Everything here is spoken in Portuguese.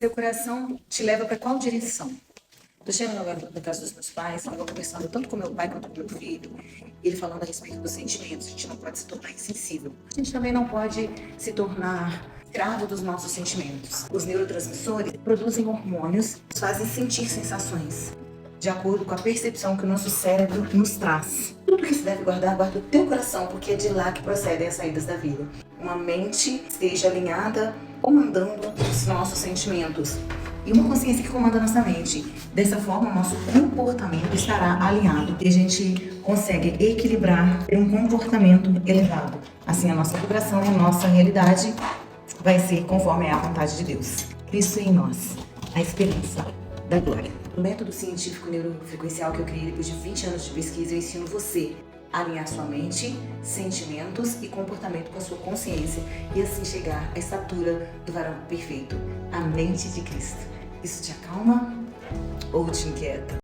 Seu coração te leva para qual direção? Estou chegando agora na casa dos meus pais, estava conversando tanto com meu pai quanto com meu filho, e ele falando a respeito dos sentimentos. A gente não pode se tornar insensível. A gente também não pode se tornar escravo dos nossos sentimentos. Os neurotransmissores produzem hormônios que nos fazem sentir sensações, de acordo com a percepção que o nosso cérebro nos traz. Tudo que se deve guardar, guarda o teu coração, porque é de lá que procedem as saídas da vida. Uma mente esteja alinhada, comandando os nossos sentimentos. E uma consciência que comanda a nossa mente. Dessa forma, o nosso comportamento estará alinhado e a gente consegue equilibrar um comportamento elevado. Assim, a nossa vibração e a nossa realidade vai ser conforme é a vontade de Deus. Cristo em nós, a esperança da glória. O método científico neurofrequencial que eu criei depois de 20 anos de pesquisa, eu ensino você a alinhar sua mente, sentimentos e comportamento com a sua consciência e assim chegar à estatura do varão perfeito, a mente de Cristo. Isso te acalma ou te inquieta?